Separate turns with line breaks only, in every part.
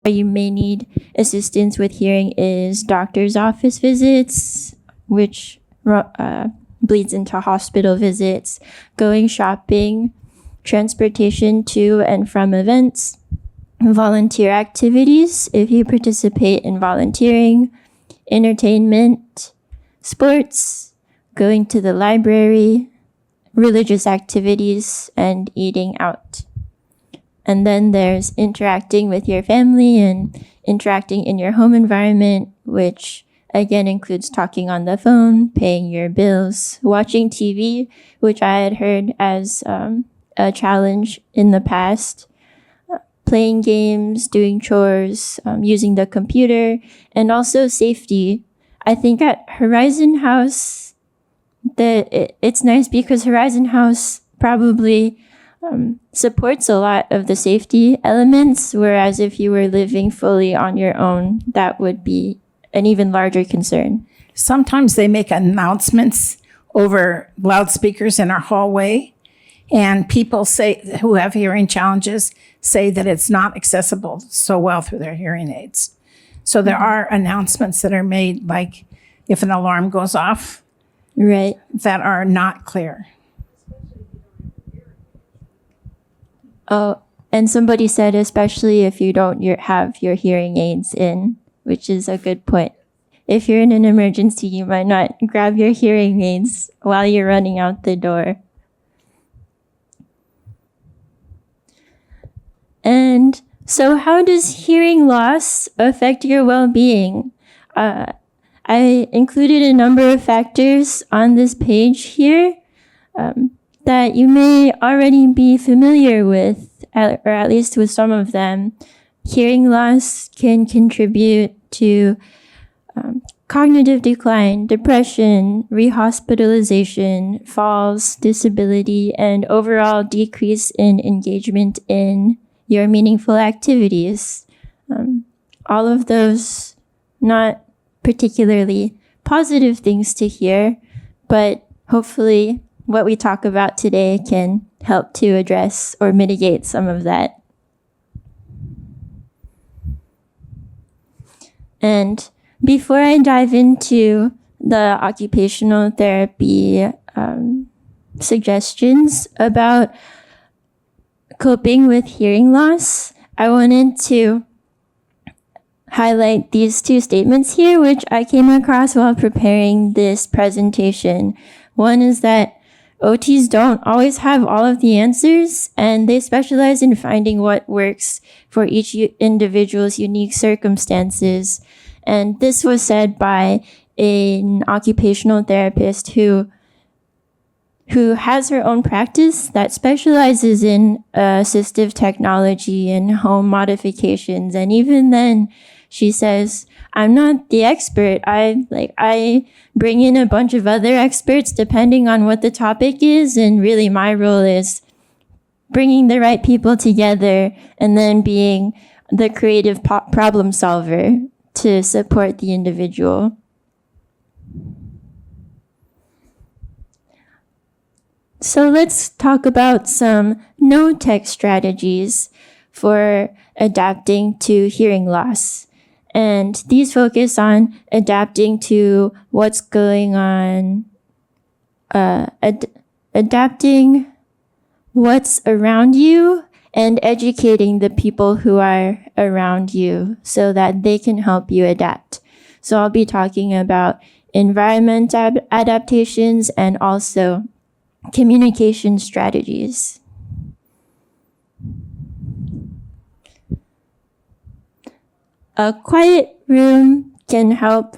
you may need assistance with hearing is doctor's office visits, which bleeds into hospital visits, going shopping, transportation to and from events, volunteer activities if you participate in volunteering, entertainment, sports, going to the library, religious activities, and eating out. And then there's interacting with your family and interacting in your home environment, which again includes talking on the phone, paying your bills, watching TV, which I had heard as a challenge in the past, playing games, doing chores, using the computer, and also safety. I think at Horizon House, it's nice because Horizon House probably supports a lot of the safety elements, whereas if you were living fully on your own, that would be an even larger concern.
Sometimes they make announcements over loudspeakers in our hallway, and people say who have hearing challenges say that it's not accessible so well through their hearing aids. So there are announcements that are made, like if an alarm goes off,
right,
that are not clear.
Oh, and somebody said, especially if you don't have your hearing aids in, which is a good point. If you're in an emergency, you might not grab your hearing aids while you're running out the door. And so how does hearing loss affect your well-being? I included a number of factors on this page here that you may already be familiar with, or at least with some of them. Hearing loss can contribute to cognitive decline, depression, rehospitalization, falls, disability, and overall decrease in engagement in your meaningful activities. All of those not particularly positive things to hear, but hopefully what we talk about today can help to address or mitigate some of that. And before I dive into the occupational therapy suggestions about coping with hearing loss, I wanted to highlight these two statements here, which I came across while preparing this presentation. One is that OTs don't always have all of the answers, and they specialize in finding what works for each individual's unique circumstances. And this was said by an occupational therapist who has her own practice that specializes in assistive technology and home modifications. And even then, she says, I'm not the expert. I bring in a bunch of other experts depending on what the topic is. And really my role is bringing the right people together and then being the creative problem solver to support the individual. So let's talk about some no-tech strategies for adapting to hearing loss. And these focus on adapting to what's going on, adapting what's around you and educating the people who are around you so that they can help you adapt. So I'll be talking about environment adaptations and also communication strategies. A quiet room can help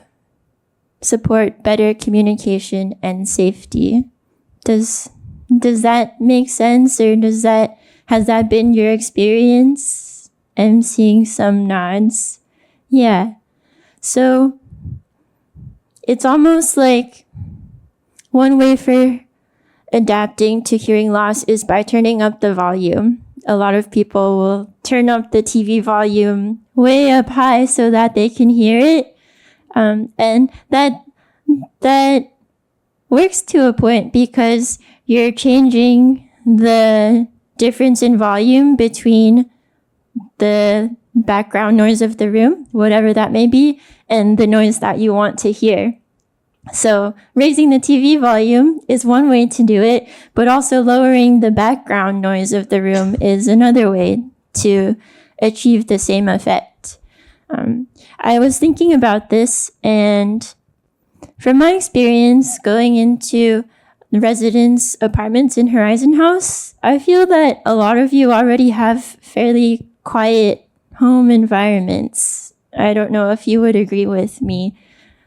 support better communication and safety. Does that make sense, or has that been your experience? I'm seeing some nods. Yeah. So it's almost like one way for adapting to hearing loss is by turning up the volume. A lot of people will turn up the TV volume way up high so that they can hear it. And that works to a point because you're changing the difference in volume between the background noise of the room, whatever that may be, and the noise that you want to hear. So raising the TV volume is one way to do it, but also lowering the background noise of the room is another way to achieve the same effect. I was thinking about this, and from my experience going into residence apartments in Horizon House, I feel that a lot of you already have fairly quiet home environments. I don't know if you would agree with me.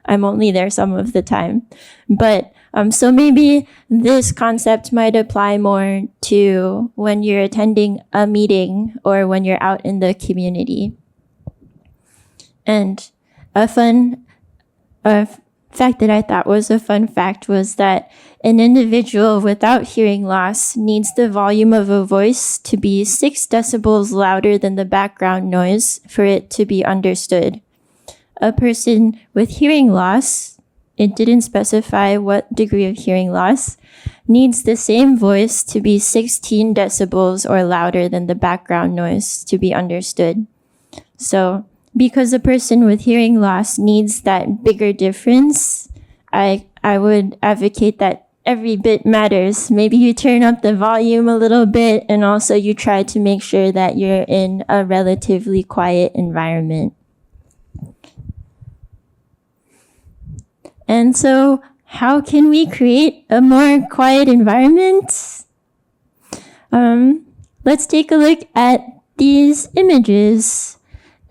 I'm only there some of the time. But so maybe this concept might apply more to when you're attending a meeting or when you're out in the community. And a fact that I thought was a fun fact was that an individual without hearing loss needs the volume of a voice to be 6 decibels louder than the background noise for it to be understood. A person with hearing loss, it didn't specify what degree of hearing loss, needs the same voice to be 16 decibels or louder than the background noise to be understood. So, because a person with hearing loss needs that bigger difference, I would advocate that every bit matters. Maybe you turn up the volume a little bit, and also you try to make sure that you're in a relatively quiet environment. And so, how can we create a more quiet environment? Let's take a look at these images.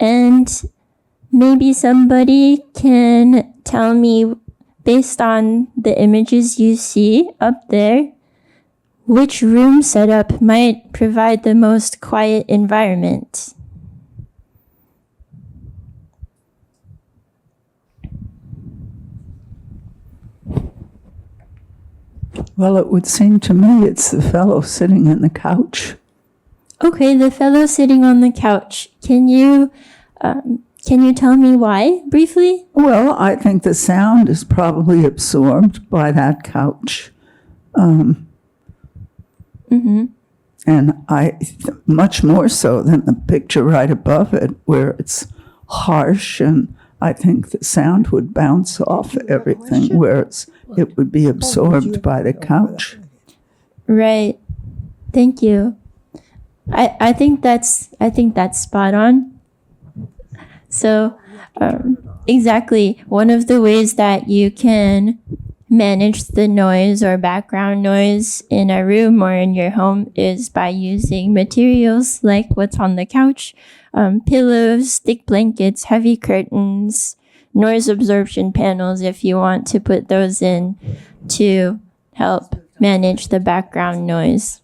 And maybe somebody can tell me, based on the images you see up there, which room setup might provide the most quiet environment.
Well, it would seem to me it's the fellow sitting on the couch.
Okay, the fellow sitting on the couch. Can you tell me why, briefly?
Well, I think the sound is probably absorbed by that couch. And much more so than the picture right above it, where it's harsh, and I think the sound would bounce off everything, whereas it would be absorbed by the couch.
Right. Thank you. I think that's spot on. So, exactly, one of the ways that you can manage the noise or background noise in a room or in your home is by using materials like what's on the couch, pillows, thick blankets, heavy curtains, noise absorption panels if you want to put those in to help manage the background noise.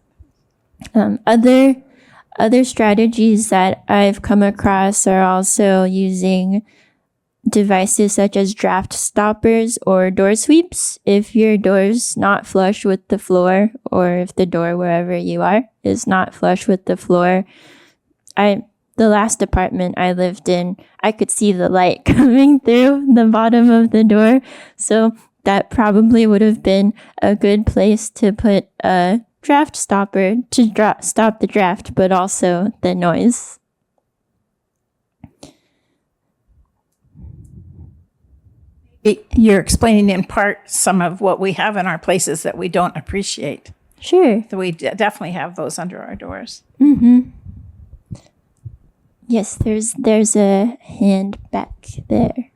Other strategies that I've come across are also using devices such as draft stoppers or door sweeps. If your door's not flush with the floor, or if the door wherever you are is not flush with the floor, the last apartment I lived in, I could see the light coming through the bottom of the door. So that probably would have been a good place to put a draft stopper to stop the draft, but also the noise.
You're explaining in part some of what we have in our places that we don't appreciate.
Sure.
So we definitely have those under our doors.
Yes, there's a hand back there.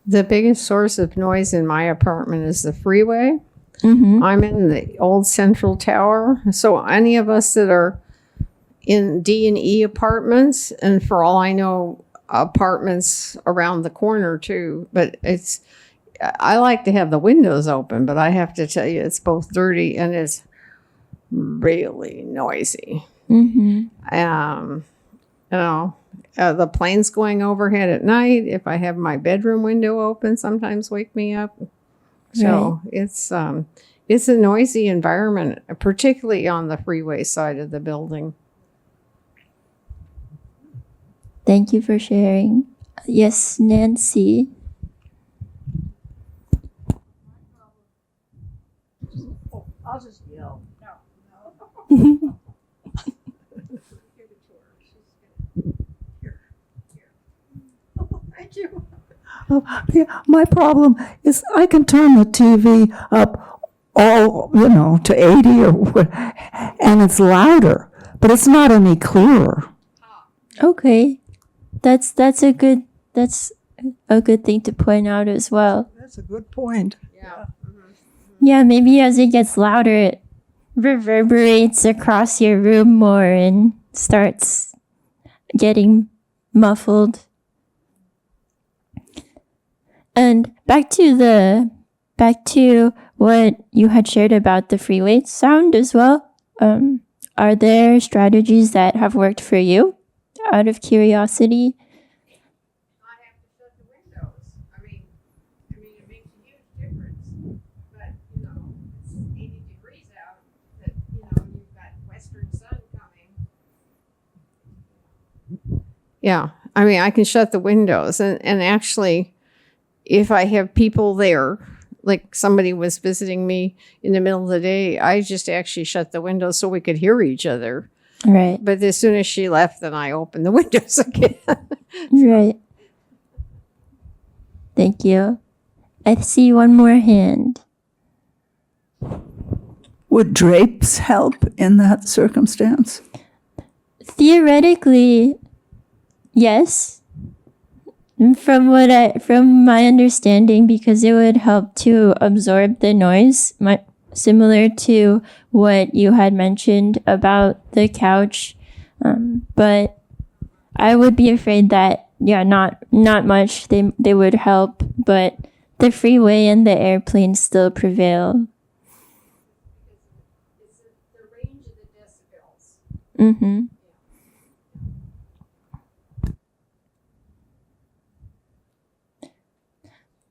The biggest source of noise in my apartment is the freeway. I'm in the old Central Tower. So any of us that are in D and E apartments, and for all I know, apartments around the corner too. But I like to have the windows open, but I have to tell you, it's both dirty and it's really noisy. You know, the planes going overhead at night, if I have my bedroom window open, sometimes wake me up. So it's a noisy environment, particularly on the freeway side of the building.
Thank you for sharing. Yes, Nancy.
I'll just yell. No.
Yeah, my problem is I can turn the TV up all, to 80 or what, and it's louder, but it's not any clearer.
Okay. That's a good thing to point out as well.
That's a good point.
Yeah, maybe as it gets louder, it reverberates across your room more and starts getting muffled. And back to what you had shared about the freeway sound as well. Are there strategies that have worked for you out of curiosity?
I have to shut the windows. I mean, it makes a huge difference. But, it's 80 degrees out. That, you've got western sun coming. Yeah, I can shut the windows. And actually, if I have people there, like somebody was visiting me in the middle of the day, I just actually shut the windows so we could hear each other.
Right.
But as soon as she left, then I opened the windows again.
Right. Thank you. I see one more hand.
Would drapes help in that circumstance?
Theoretically, yes. From my understanding, because it would help to absorb the noise, similar to what you had mentioned about the couch. But I would be afraid that, not much. They would help, but the freeway and the airplane still prevail.
It's the range of the decibels.
Mm-hmm.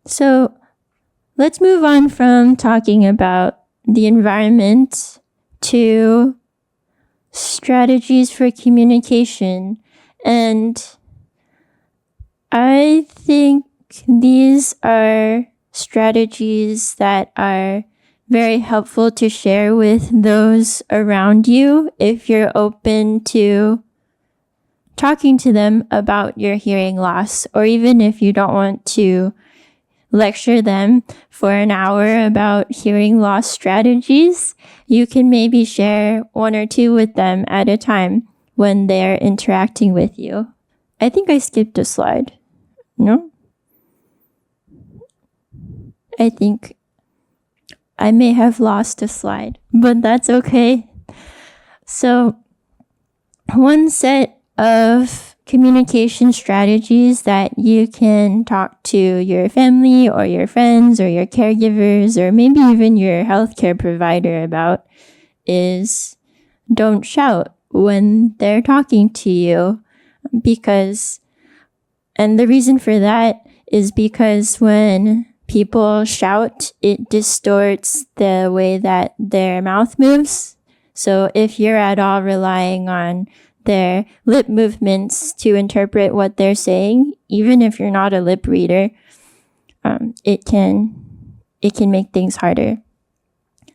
So let's move on from talking about the environment to strategies for communication. And I think these are strategies that are very helpful to share with those around you if you're open to talking to them about your hearing loss, or even if you don't want to lecture them for an hour about hearing loss strategies, you can maybe share one or two with them at a time when they're interacting with you. I think I skipped a slide. No? I think I may have lost a slide, but that's okay. So, one set of communication strategies that you can talk to your family or your friends or your caregivers or maybe even your healthcare provider about is don't shout when they're talking to you, and the reason for that is because when people shout, it distorts the way that their mouth moves. So if you're at all relying on their lip movements to interpret what they're saying, even if you're not a lip reader, it can make things harder.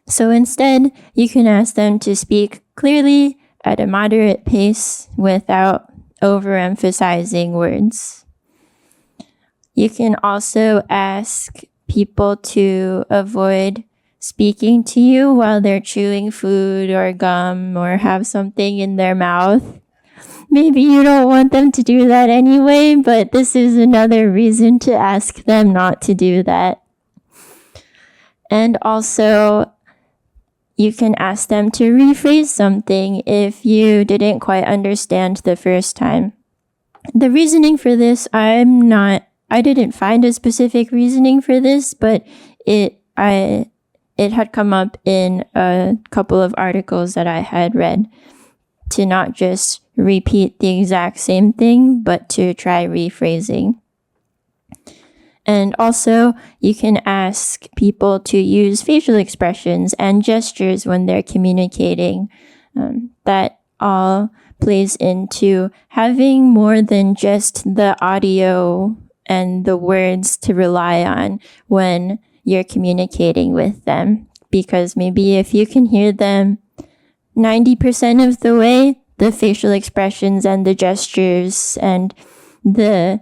So instead, you can ask them to speak clearly at a moderate pace without overemphasizing words. You can also ask people to avoid speaking to you while they're chewing food or gum or have something in their mouth. Maybe you don't want them to do that anyway, but this is another reason to ask them not to do that. And also, you can ask them to rephrase something if you didn't quite understand the first time. The reasoning for this, I didn't find a specific reasoning for this, but it had come up in a couple of articles that I had read, to not just repeat the exact same thing, but to try rephrasing. And also, you can ask people to use facial expressions and gestures when they're communicating. That all plays into having more than just the audio and the words to rely on when you're communicating with them. Because maybe if you can hear them 90% of the way, the facial expressions and the gestures and the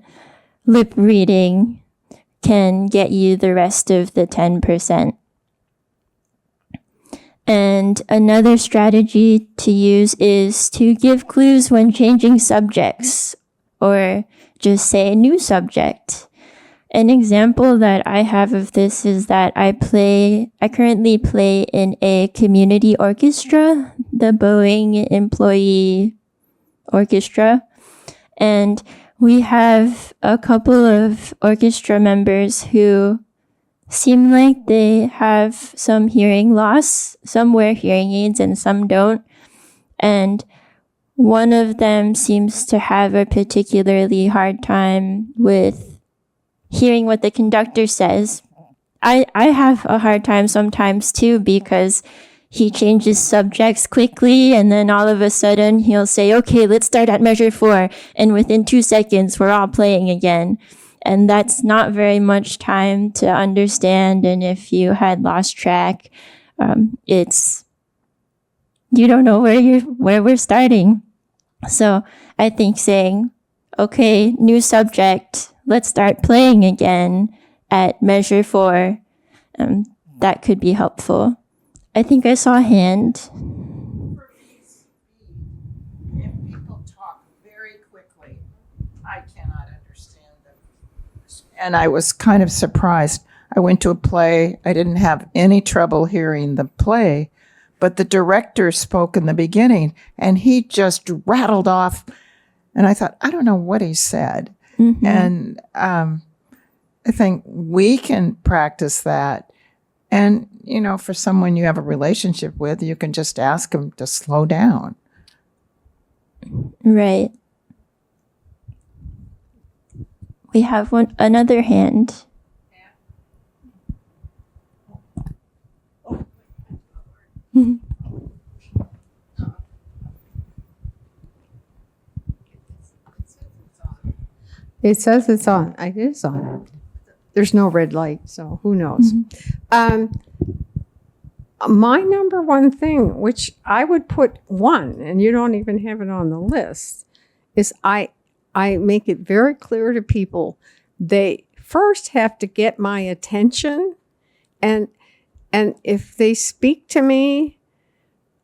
lip reading can get you the rest of the 10%. And another strategy to use is to give clues when changing subjects, or just say new subject. An example that I have of this is that I currently play in a community orchestra, the Boeing employee orchestra. And we have a couple of orchestra members who seem like they have some hearing loss. Some wear hearing aids and some don't. And one of them seems to have a particularly hard time with hearing what the conductor says. I have a hard time sometimes too, because he changes subjects quickly and then all of a sudden he'll say, okay, let's start at measure 4. And within 2 seconds, we're all playing again. And that's not very much time to understand. And if you had lost track, you don't know where we're starting. So I think saying, okay, new subject, let's start playing again at measure 4, that could be helpful. I think I saw a hand.
If people talk very quickly, I cannot understand them. And I was kind of surprised. I went to a play. I didn't have any trouble hearing the play, but the director spoke in the beginning and he just rattled off. And I thought, I don't know what he said. Mm-hmm. And I think we can practice that. And, for someone you have a relationship with, you can just ask them to slow down.
Right. We have another hand.
It says it's on. It is on. There's no red light, so who knows? Mm-hmm. My number one thing, which I would put 1, and you don't even have it on the list, is I make it very clear to people they first have to get my attention, and if they speak to me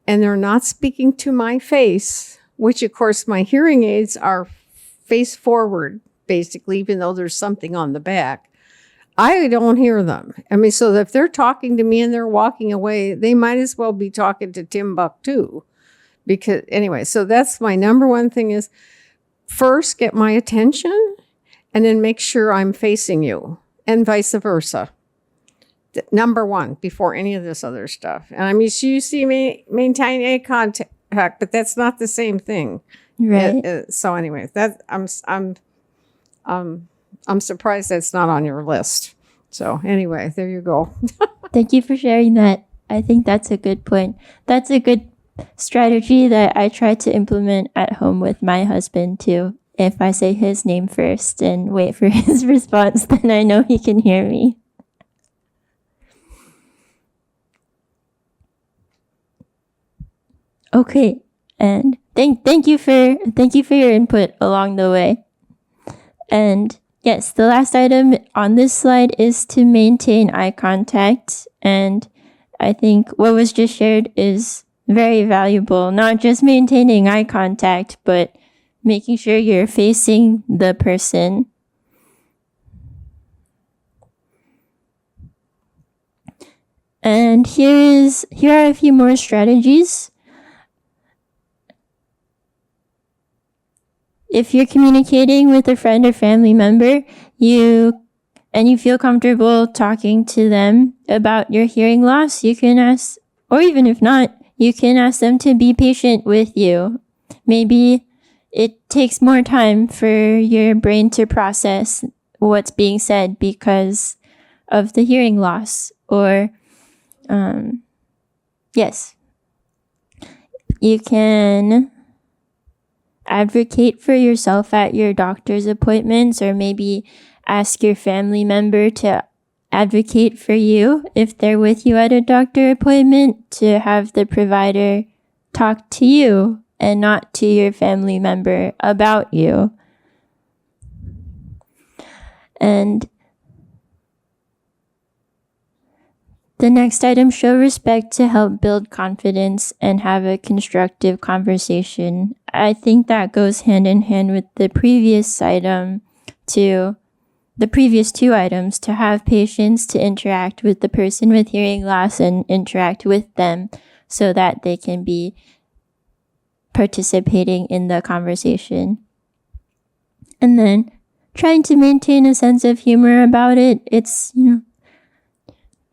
and they're not speaking to my face, which of course my hearing aids are face forward, basically, even though there's something on the back, I don't hear them. I mean, so if they're talking to me and they're walking away, they might as well be talking to Timbuktu. Because anyway, so that's my number one thing is first get my attention and then make sure I'm facing you and vice versa. Number one, before any of this other stuff. And I mean, so you see me maintain eye contact, but that's not the same thing.
Right.
So anyway, that I'm surprised that's not on your list. So anyway, there you go.
Thank you for sharing that. I think that's a good point. That's a good strategy that I try to implement at home with my husband too. If I say his name first and wait for his response, then I know he can hear me. Okay, and thank you for your input along the way. And yes, the last item on this slide is to maintain eye contact. And I think what was just shared is very valuable, not just maintaining eye contact, but making sure you're facing the person. And here are a few more strategies. If you're communicating with a friend or family member, you feel comfortable talking to them about your hearing loss, you can ask, or even if not, you can ask them to be patient with you. Maybe it takes more time for your brain to process what's being said because of the hearing loss. Or, yes, you can advocate for yourself at your doctor's appointments, or maybe ask your family member to advocate for you if they're with you at a doctor appointment, to have the provider talk to you and not to your family member about you. And the next item, show respect to help build confidence and have a constructive conversation. I think that goes hand in hand with the previous item to the previous two items, to have patience to interact with the person with hearing loss and interact with them so that they can be participating in the conversation. And then trying to maintain a sense of humor about it. It's,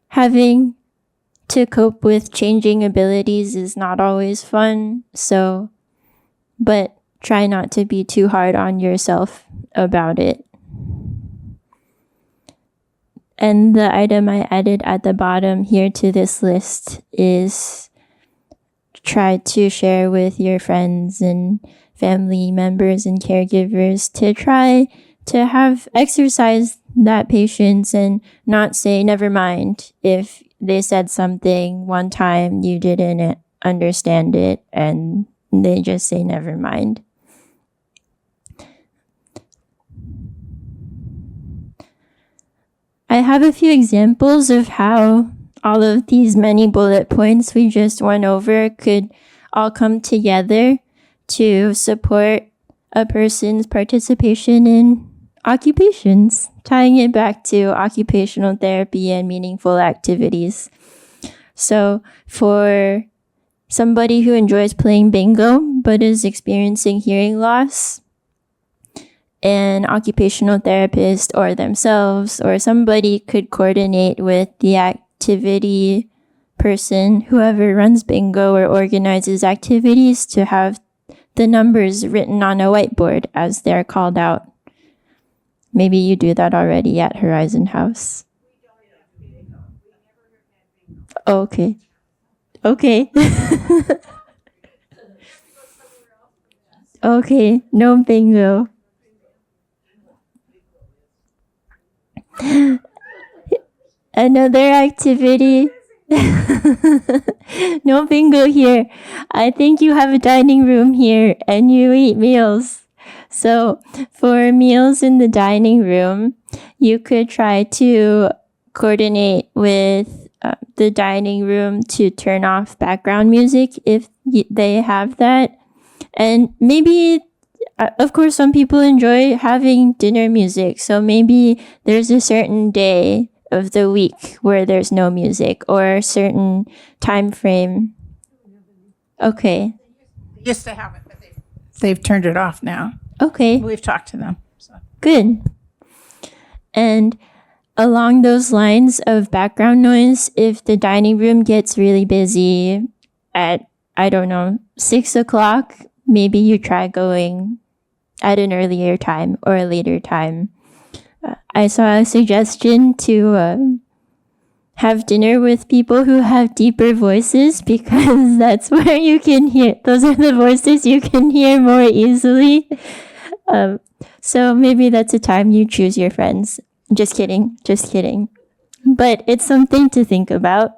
having to cope with changing abilities is not always fun. But try not to be too hard on yourself about it. And the item I added at the bottom here to this list is try to share with your friends and family members and caregivers to try to have exercise that patience and not say never mind if they said something one time you didn't understand it and they just say never mind. I have a few examples of how all of these many bullet points we just went over could all come together to support a person's participation in occupations, tying it back to occupational therapy and meaningful activities. So for somebody who enjoys playing bingo but is experiencing hearing loss, an occupational therapist or themselves or somebody could coordinate with the activity person, whoever runs bingo or organizes activities, to have the numbers written on a whiteboard as they're called out. Maybe you do that already at Horizon House. Okay. Okay. Okay, no bingo. Another activity. No bingo here. I think you have a dining room here and you eat meals. So for meals in the dining room, you could try to coordinate with the dining room to turn off background music if they have that. And maybe, of course, some people enjoy having dinner music. So maybe there's a certain day of the week where there's no music or a certain time frame. Okay.
They used to have it, but they've turned it off now.
Okay.
We've talked to them. So.
Good. And along those lines of background noise, if the dining room gets really busy at, 6 o'clock, maybe you try going at an earlier time or a later time. I saw a suggestion to have dinner with people who have deeper voices because that's where you can hear, those are the voices you can hear more easily. So maybe that's a time you choose your friends. Just kidding. But it's something to think about.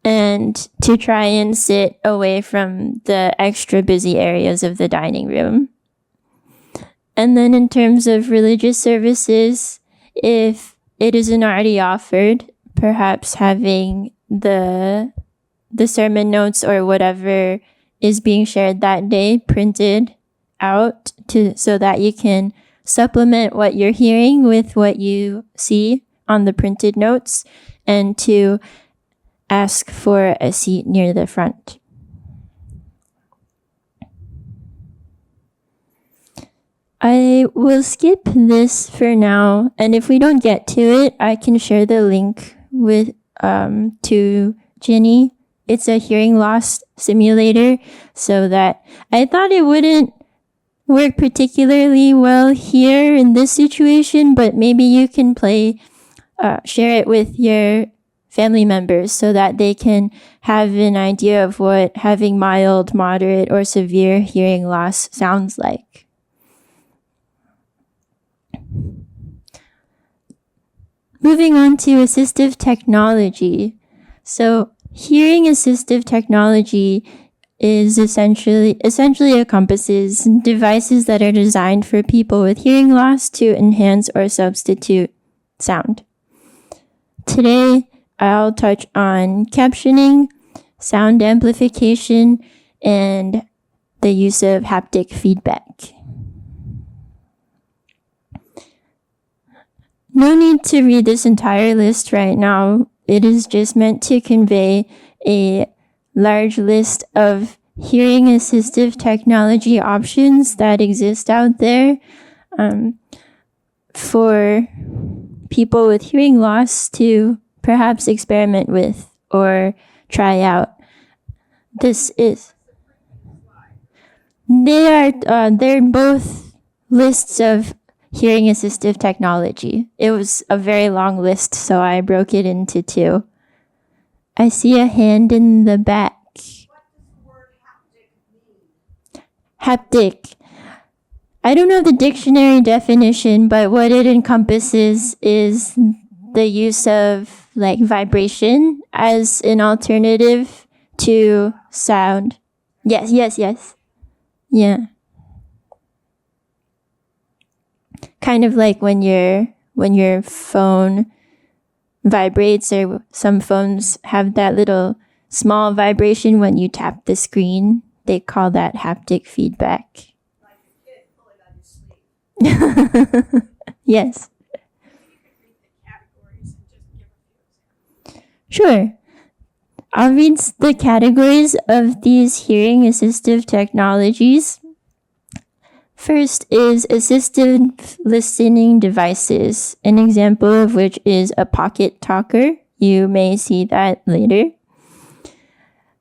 And to try and sit away from the extra busy areas of the dining room. And then in terms of religious services, if it isn't already offered, perhaps having the sermon notes or whatever is being shared that day printed out so that you can supplement what you're hearing with what you see on the printed notes, and to ask for a seat near the front. I will skip this for now, and if we don't get to it, I can share the link with to Ginny. It's a hearing loss simulator, so that I thought it wouldn't work particularly well here in this situation, but maybe you can share it with your family members so that they can have an idea of what having mild, moderate, or severe hearing loss sounds like. Moving on to assistive technology. So hearing assistive technology is essentially encompasses devices that are designed for people with hearing loss to enhance or substitute sound. Today, I'll touch on captioning, sound amplification, and the use of haptic feedback. No need to read this entire list right now. It is just meant to convey a large list of hearing assistive technology options that exist out there for people with hearing loss to perhaps experiment with or try out. They're both lists of hearing assistive technology. It was a very long list, so I broke it into two. I see a hand in the back.
What does the word haptic mean?
Haptic. I don't know the dictionary definition, but what it encompasses is the use of like vibration as an alternative to sound. Yes. Yeah. Kind of like when your phone vibrates, or some phones have that little small vibration when you tap the screen. They call that haptic feedback.
Like a kid pulling on your sleeve.
Yes.
Maybe you could read the categories and just give a few examples.
Sure. I'll read the categories of these hearing assistive technologies. First is assistive listening devices, an example of which is a pocket talker. You may see that later.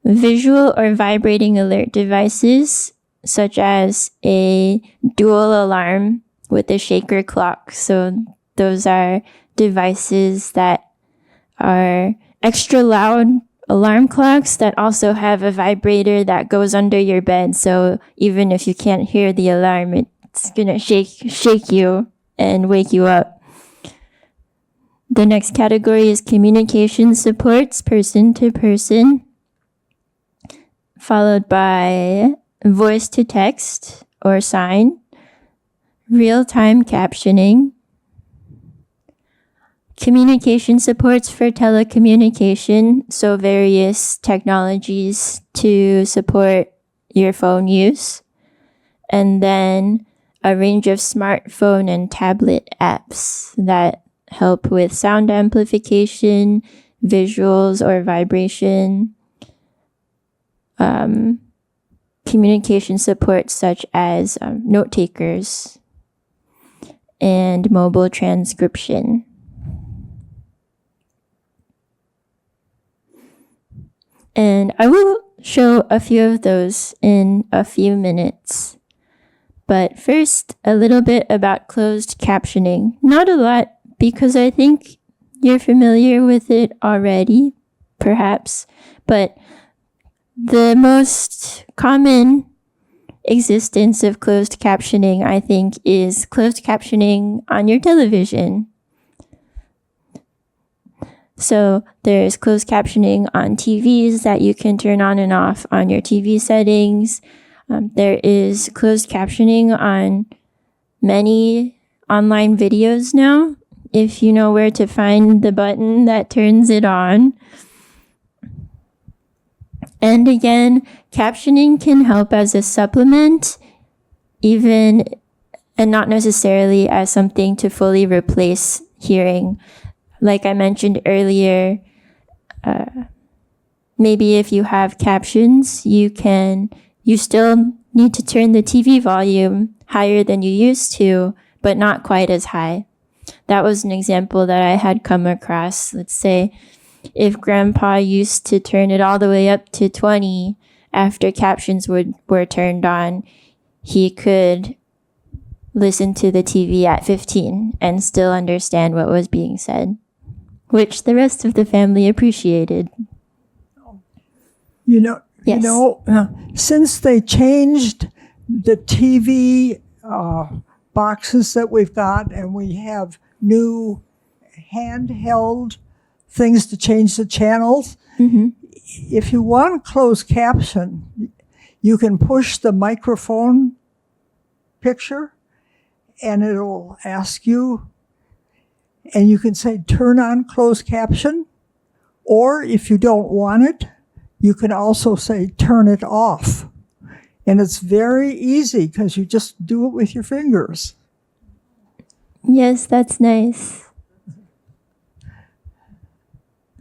Visual or vibrating alert devices, such as a dual alarm with a shaker clock. So those are devices that are extra loud alarm clocks that also have a vibrator that goes under your bed. So even if you can't hear the alarm, it's gonna shake you and wake you up. The next category is communication supports, person to person, followed by voice to text or sign, real-time captioning, communication supports for telecommunication, so various technologies to support your phone use, and then a range of smartphone and tablet apps that help with sound amplification, visuals or vibration, communication support such as note takers, and mobile transcription. And I will show a few of those in a few minutes. But first, a little bit about closed captioning. Not a lot, because I think you're familiar with it already, perhaps. But the most common existence of closed captioning, I think, is closed captioning on your television. So there's closed captioning on TVs that you can turn on and off on your TV settings. There is closed captioning on many online videos now, if you know where to find the button that turns it on. And again, captioning can help as a supplement, even and not necessarily as something to fully replace hearing. Like I mentioned earlier, maybe if you have captions, you still need to turn the TV volume higher than you used to, but not quite as high. That was an example that I had come across. Let's say if Grandpa used to turn it all the way up to 20 after captions were turned on, he could listen to the TV at 15 and still understand what was being said, which the rest of the family appreciated. Yes.
Since they changed the TV boxes that we've got, and we have new handheld things to change the channels, if you want closed caption, you can push the microphone picture and it'll ask you, and you can say turn on closed caption, or if you don't want it, you can also say turn it off. And it's very easy because you just do it with your fingers.
Yes, that's nice.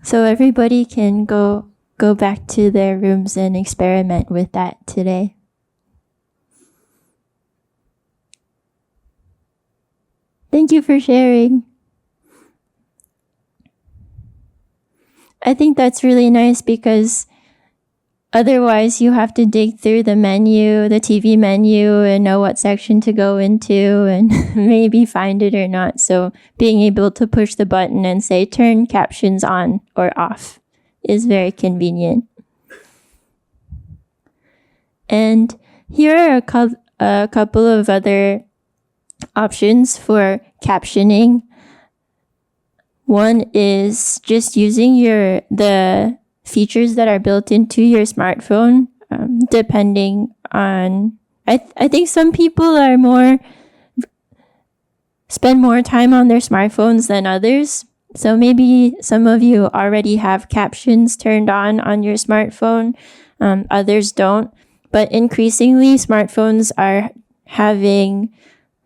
So everybody can go back to their rooms and experiment with that today. Thank you for sharing. I think that's really nice because otherwise you have to dig through the menu, the TV menu, and know what section to go into and maybe find it or not. So being able to push the button and say turn captions on or off is very convenient. And here are a couple of other options for captioning. One is just using the features that are built into your smartphone, depending on, I think some people spend more time on their smartphones than others. So maybe some of you already have captions turned on your smartphone, others don't. But increasingly, smartphones are having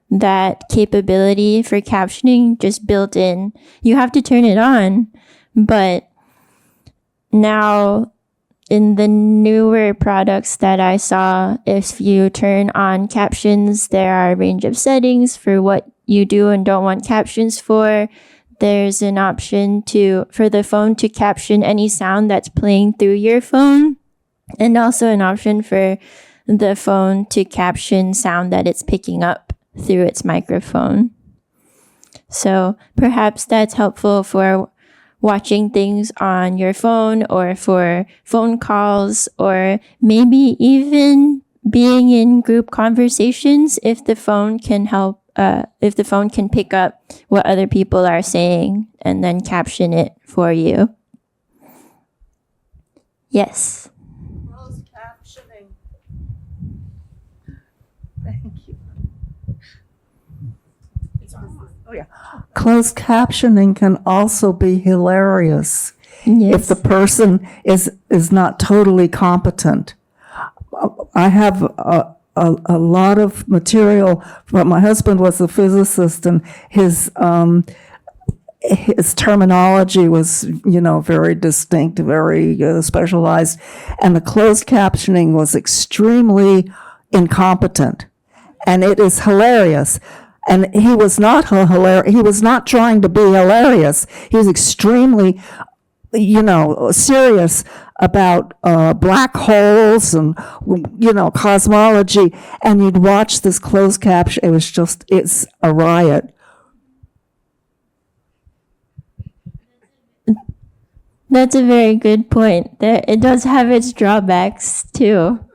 that capability for captioning just built in. You have to turn it on, but now in the newer products that I saw, if you turn on captions, there are a range of settings for what you do and don't want captions for. There's an option for the phone to caption any sound that's playing through your phone, and also an option for the phone to caption sound that it's picking up through its microphone. So perhaps that's helpful for watching things on your phone or for phone calls, or maybe even being in group conversations if the phone can pick up what other people are saying and then caption it for you. Yes.
Closed captioning. Thank you.
Oh, yeah. Closed captioning can also be hilarious
Yes.
if the person is not totally competent. I have a lot of material. My husband was a physicist, and his terminology was, very distinct, very specialized, and the closed captioning was extremely incompetent, and it is hilarious. And he was not hilarious. He was not trying to be hilarious. He was extremely, serious about black holes and, cosmology. And you'd watch this closed caption. It's a riot.
That's a very good point. It does have its drawbacks too.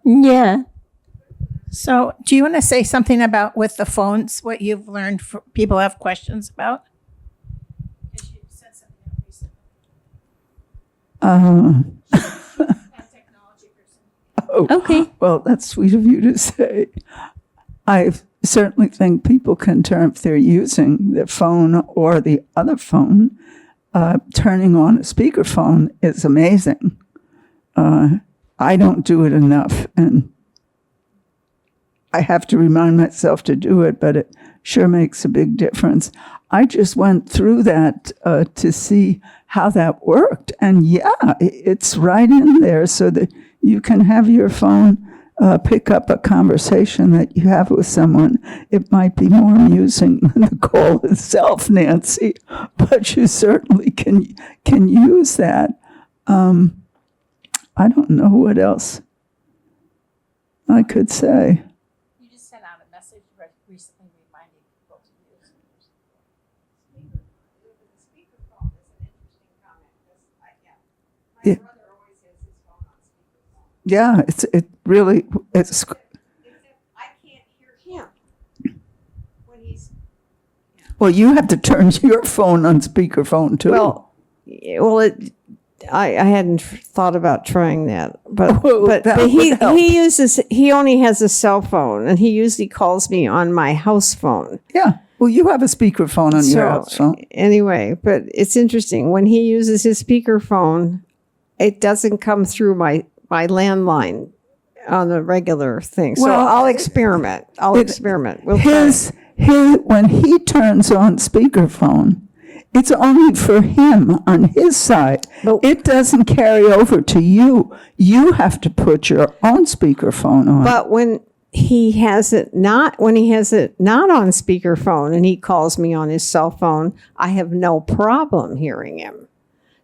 Yeah.
So, do you want to say something about with the phones, what you've learned people have questions about? Because you said something recently. A technology person.
Okay.
Well, that's sweet of you to say. I certainly think people can turn, if they're using their phone or the other phone, turning on a speakerphone is amazing. I don't do it enough, and I have to remind myself to do it, but it sure makes a big difference. I just went through that to see how that worked. And yeah, it's right in there so that you can have your phone pick up a conversation that you have with someone. It might be more amusing than the call itself, Nancy, but you certainly can use that. I don't know what else I could say.
You just sent out a message recently reminding people to use
The speakerphone is an interesting comment. My
Yeah.
brother always has his phone on speakerphone.
Yeah, it's
Except I can't hear him when he's.
well, you have to turn your phone on speakerphone too.
Well, I hadn't thought about trying that, but
Oh,
but,
that
but
would help.
he only has a cell phone, and he usually calls me on my house phone.
Yeah. Well, you have a speakerphone on your house phone.
Anyway, but it's interesting when he uses his speakerphone, it doesn't come through my landline on the regular thing. So
Well,
I'll experiment. We'll try.
His when he turns on speakerphone, it's only for him on his side.
But-
It doesn't carry over to you. You have to put your own speakerphone on.
But when he has it not on speakerphone and he calls me on his cell phone, I have no problem hearing him.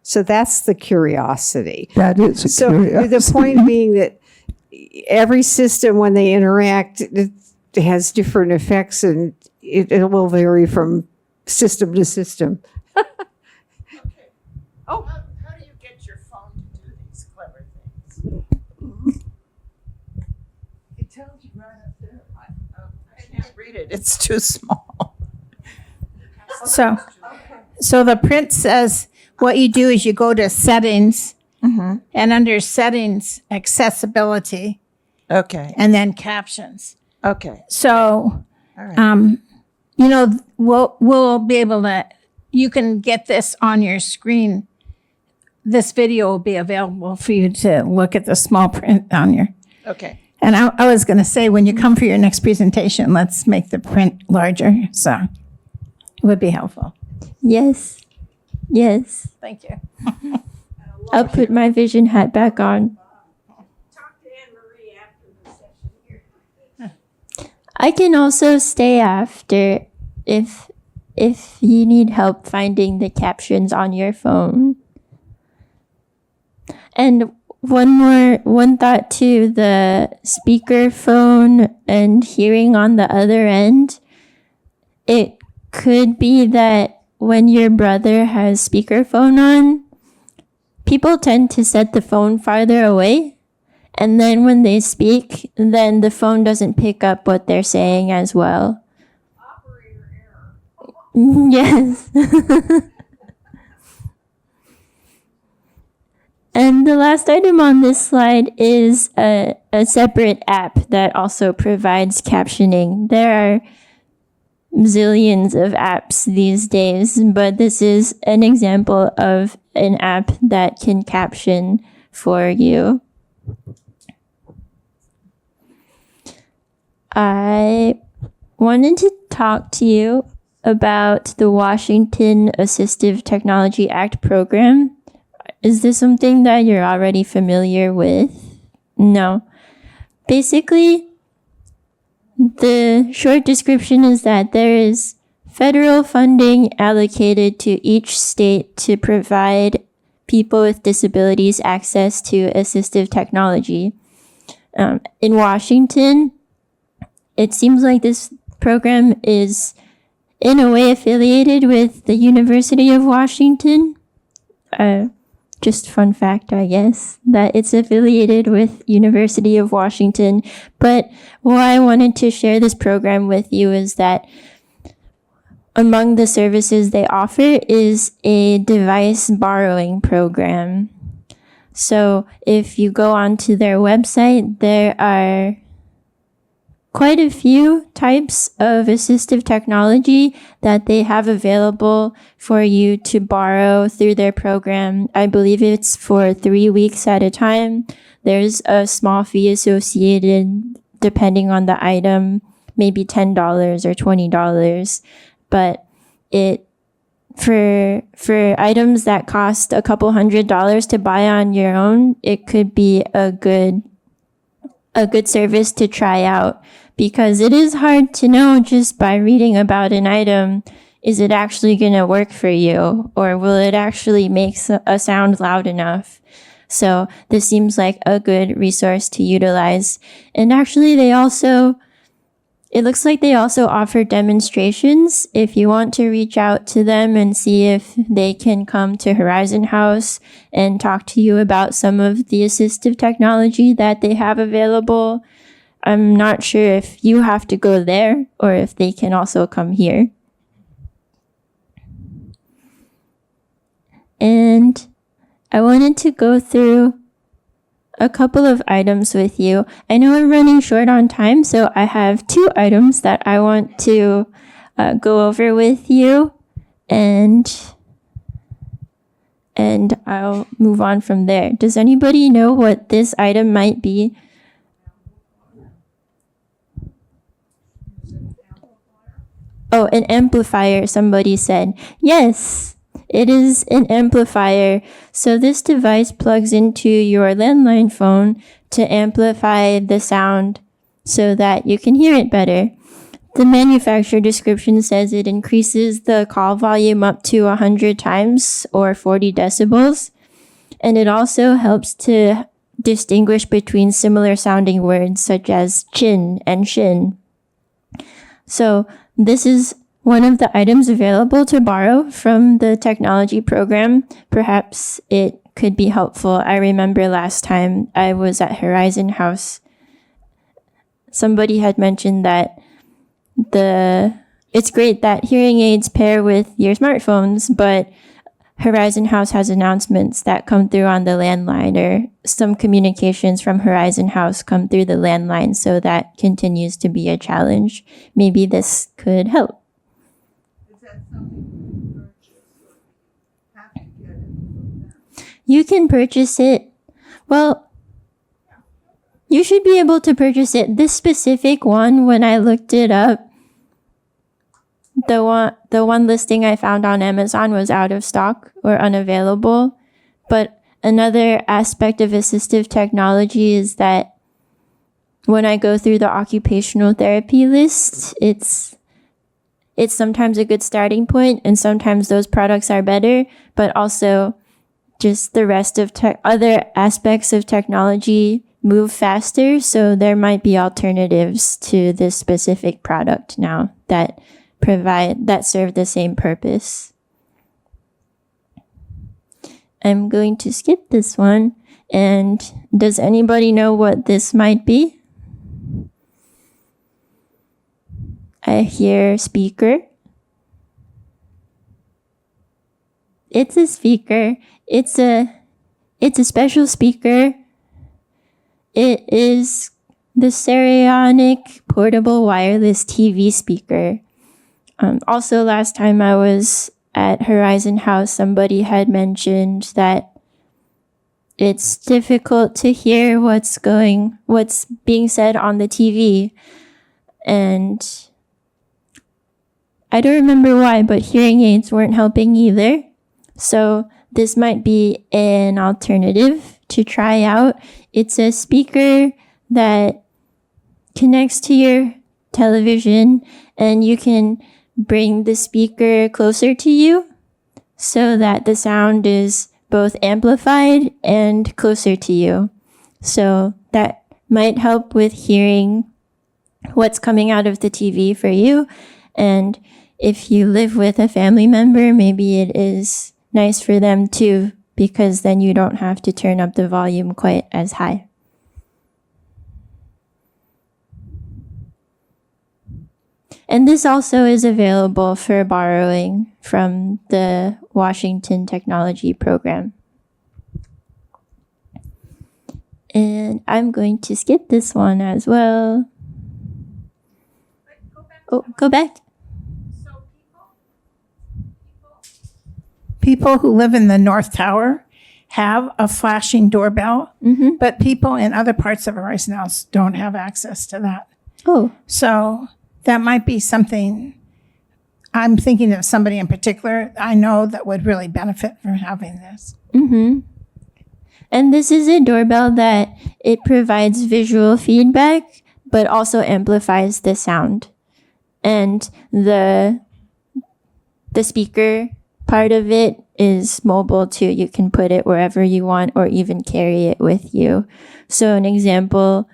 So that's the curiosity.
That is a
So
curiosity.
the point being that every system, when they interact, it has different effects, and it will vary from system to system.
How do you get your phone to do these clever things? It tells you right up there. I can't read it. It's too small.
So the print says what you do is you go to settings, and under settings, accessibility,
Okay.
and then captions.
Okay.
So,
All right.
we'll be able to, you can get this on your screen. This video will be available for you to look at the small print on your.
Okay.
And I was going to say, when you come for your next presentation, let's make the print larger. So it would be helpful.
Yes. Yes.
Thank you.
I'll put my vision hat back on.
Talk to Anne Marie after the session here.
I can also stay after if you need help finding the captions on your phone. And one thought too, the speakerphone and hearing on the other end, it could be that when your brother has speakerphone on, people tend to set the phone farther away. And then when they speak, then the phone doesn't pick up what they're saying as well.
Operator error.
Yes. And the last item on this slide is a separate app that also provides captioning. There are zillions of apps these days, but this is an example of an app that can caption for you. I wanted to talk to you about the Washington Assistive Technology Act program. Is this something that you're already familiar with? No. Basically, the short description is that there is federal funding allocated to each state to provide people with disabilities access to assistive technology. In Washington, it seems like this program is in a way affiliated with the University of Washington. Just fun fact, I guess, that it's affiliated with University of Washington. But why I wanted to share this program with you is that among the services they offer is a device borrowing program. So if you go onto their website, there are quite a few types of assistive technology that they have available for you to borrow through their program. I believe it's for 3 weeks at a time. There's a small fee associated depending on the item, maybe $10 or $20. But it for items that cost a couple $100s to buy on your own, it could be a good service to try out, because it is hard to know just by reading about an item, is it actually going to work for you, or will it actually make a sound loud enough? So this seems like a good resource to utilize. And actually it looks like they also offer demonstrations if you want to reach out to them and see if they can come to Horizon House and talk to you about some of the assistive technology that they have available. I'm not sure if you have to go there or if they can also come here. And I wanted to go through a couple of items with you. I know we're running short on time, so I have 2 items that I want to go over with you, and I'll move on from there. Does anybody know what this item might be? Oh, an amplifier, somebody said. Yes, it is an amplifier. So this device plugs into your landline phone to amplify the sound so that you can hear it better. The manufacturer description says it increases the call volume up to 100 times or 40 decibels. And it also helps to distinguish between similar sounding words such as chin and shin. So this is one of the items available to borrow from the technology program. Perhaps it could be helpful. I remember last time I was at Horizon House, somebody had mentioned that it's great that hearing aids pair with your smartphones, but Horizon House has announcements that come through on the landline, or some communications from Horizon House come through the landline, so that continues to be a challenge. Maybe this could help.
Is that something you purchase or have to get it from them?
You can purchase it. Well, you should be able to purchase it. This specific one, when I looked it up, the one listing I found on Amazon was out of stock or unavailable. But another aspect of assistive technology is that when I go through the occupational therapy list, it's sometimes a good starting point, and sometimes those products are better, but also just the rest of other aspects of technology move faster. So there might be alternatives to this specific product now that serve the same purpose. I'm going to skip this one. And does anybody know what this might be? I hear speaker. It's a speaker. It's a special speaker. It is the Stereonic portable wireless TV speaker. Also, last time I was at Horizon House, somebody had mentioned that it's difficult to hear what's being said on the TV. And I don't remember why, but hearing aids weren't helping either. So this might be an alternative to try out. It's a speaker that connects to your television, and you can bring the speaker closer to you so that the sound is both amplified and closer to you. So that might help with hearing what's coming out of the TV for you. And if you live with a family member, maybe it is nice for them too, because then you don't have to turn up the volume quite as high. And this also is available for borrowing from the Washington Technology Program. And I'm going to skip this one as well. Go back.
So
People who live in the North Tower have a flashing doorbell, but people in other parts of Horizon House don't have access to that.
Oh,
So that might be something. I'm thinking of somebody in particular I know that would really benefit from having this.
and this is a doorbell that it provides visual feedback, but also amplifies the sound. And the speaker part of it is mobile too. You can put it wherever you want or even carry it with you. So an example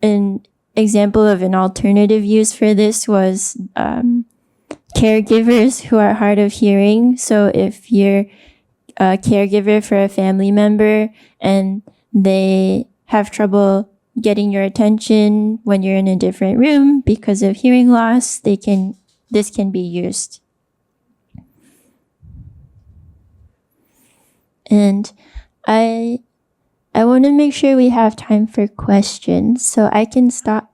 of an alternative use for this was caregivers who are hard of hearing. So if you're a caregiver for a family member and they have trouble getting your attention when you're in a different room because of hearing loss, this can be used. And I want to make sure we have time for questions, so I can stop.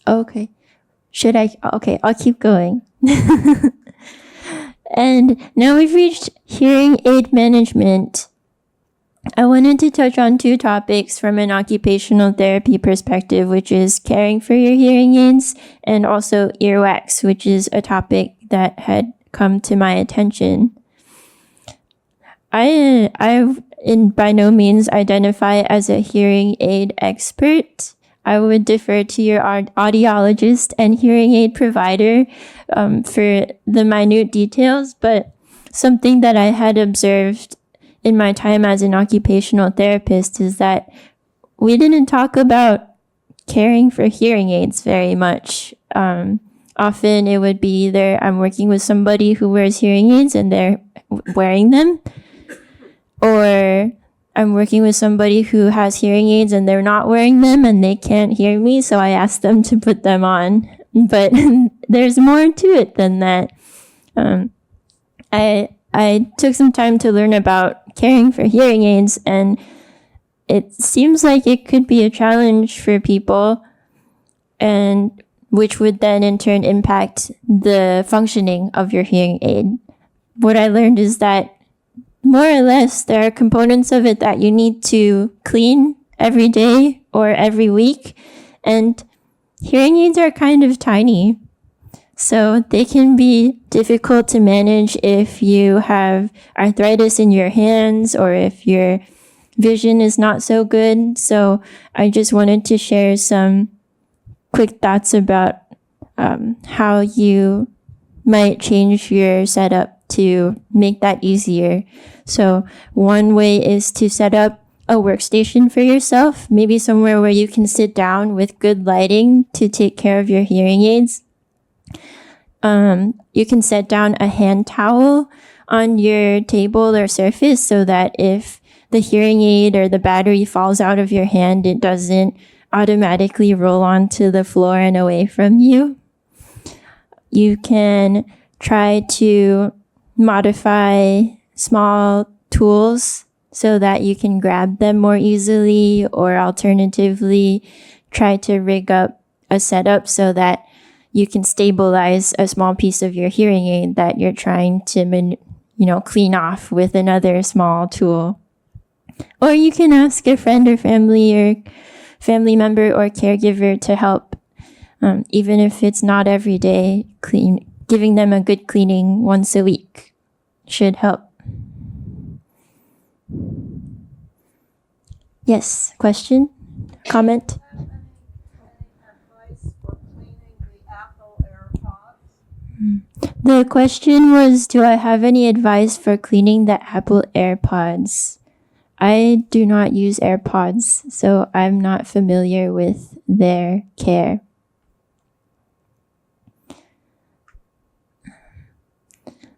Okay. Should I? Okay, I'll keep going. And now we've reached hearing aid management. I wanted to touch on two topics from an occupational therapy perspective, which is caring for your hearing aids and also earwax, which is a topic that had come to my attention. I by no means identify as a hearing aid expert. I would defer to your audiologist and hearing aid provider for the minute details, but something that I had observed in my time as an occupational therapist is that we didn't talk about caring for hearing aids very much. Often it would be either I'm working with somebody who wears hearing aids and they're wearing them, or I'm working with somebody who has hearing aids and they're not wearing them and they can't hear me, so I ask them to put them on. But there's more to it than that. I took some time to learn about caring for hearing aids, and it seems like it could be a challenge for people, and which would then in turn impact the functioning of your hearing aid. What I learned is that more or less, there are components of it that you need to clean every day or every week. And hearing aids are kind of tiny. So they can be difficult to manage if you have arthritis in your hands or if your vision is not so good. So I just wanted to share some quick thoughts about how you might change your setup to make that easier. So one way is to set up a workstation for yourself, maybe somewhere where you can sit down with good lighting to take care of your hearing aids. You can set down a hand towel on your table or surface so that if the hearing aid or the battery falls out of your hand, it doesn't automatically roll onto the floor and away from you. You can try to modify small tools so that you can grab them more easily, or alternatively try to rig up a setup so that you can stabilize a small piece of your hearing aid that you're trying to clean off with another small tool. Or you can ask a friend or family member or caregiver to help, even if it's not every day. Giving them a good cleaning once a week should help. Yes, question? Comment? The question was, do I have any advice for cleaning the Apple AirPods? I do not use AirPods, so I'm not familiar with their care.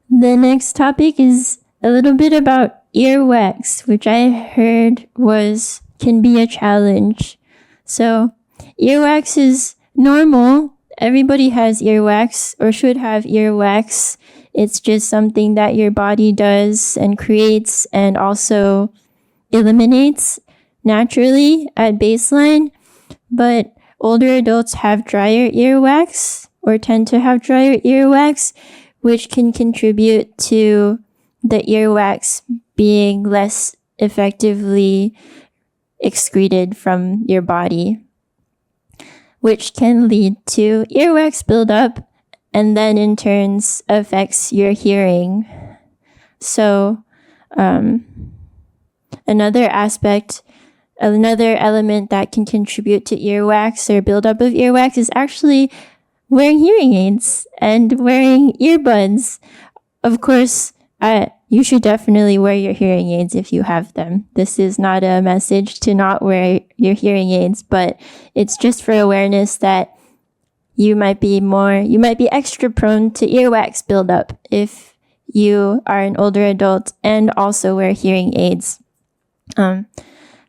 The next topic is a little bit about earwax, which I heard can be a challenge. So earwax is normal. Everybody has earwax or should have earwax. It's just something that your body does and creates and also eliminates naturally at baseline. But older adults have drier earwax or tend to have drier earwax, which can contribute to the earwax being less effectively excreted from your body, which can lead to earwax buildup and then in turns affects your hearing. So another element that can contribute to earwax or buildup of earwax is actually wearing hearing aids and wearing earbuds. Of course, you should definitely wear your hearing aids if you have them. This is not a message to not wear your hearing aids, but it's just for awareness that you might be extra prone to earwax buildup if you are an older adult and also wear hearing aids.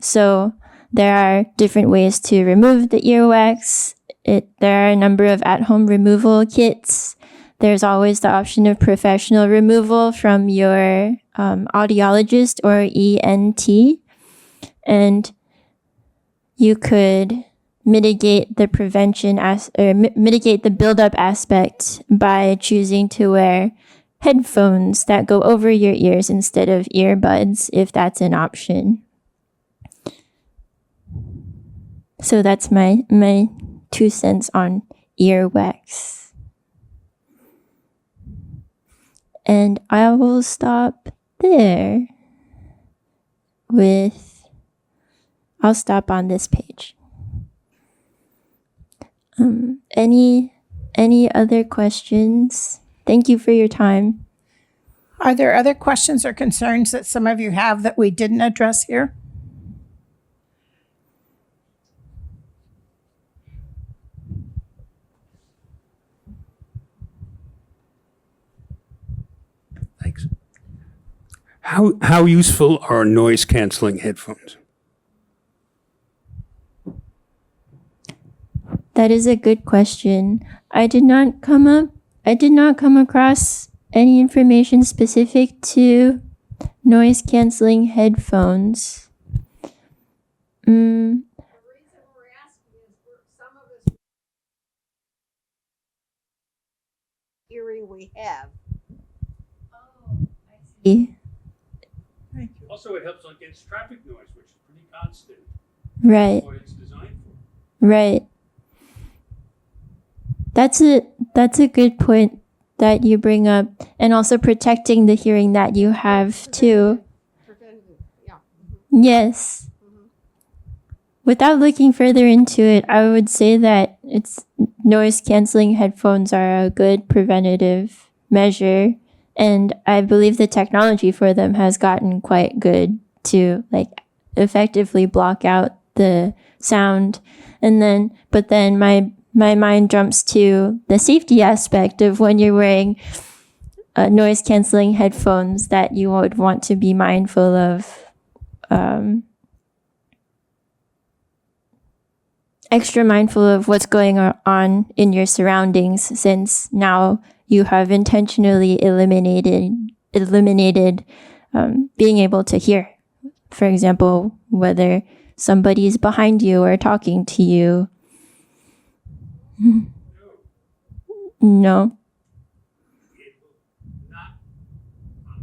So there are different ways to remove the earwax. There are a number of at-home removal kits. There's always the option of professional removal from your audiologist or ENT, and you could mitigate the mitigate the buildup aspect by choosing to wear headphones that go over your ears instead of earbuds, if that's an option. So that's my 2 cents on earwax. And I will stop there I'll stop on this page. Any other questions? Thank you for your time.
Are there other questions or concerns that some of you have that we didn't address here?
Thanks. How useful are noise canceling headphones?
That is a good question. I did not come across any information specific to noise canceling headphones.
The reason we're asking is some of us hearing we have.
Also, it helps against traffic noise, which is pretty constant.
Right.
That's what it's designed for.
Right. That's a good point that you bring up, and also protecting the hearing that you have too.
Yeah.
Yes. Without looking further into it, I would say that noise canceling headphones are a good preventative measure, and I believe the technology for them has gotten quite good to effectively block out the sound. But then my mind jumps to the safety aspect of when you're wearing noise canceling headphones, that you would want to be mindful of extra mindful of what's going on in your surroundings, since now you have intentionally eliminated being able to hear. For example, whether somebody's behind you or talking to you. No.
It will not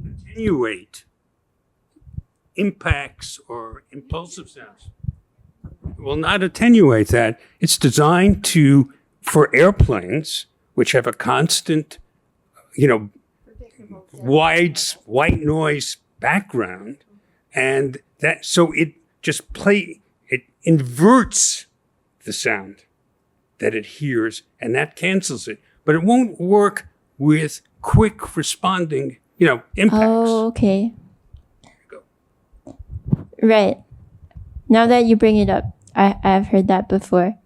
attenuate impacts or impulsive sounds. It will not attenuate that. It's designed for airplanes, which have a constant, white noise background, and so it inverts the sound that it hears, and that cancels it. But it won't work with quick responding, impacts.
Oh, okay.
Go.
Right. Now that you bring it up, I've heard that before.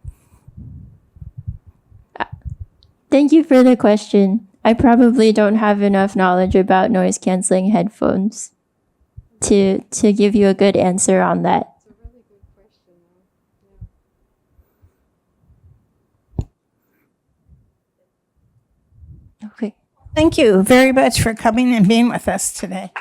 Thank you for the question. I probably don't have enough knowledge about noise canceling headphones to give you a good answer on that.
It's a really good question, though.
Okay.
Thank you very much for coming and being with us today.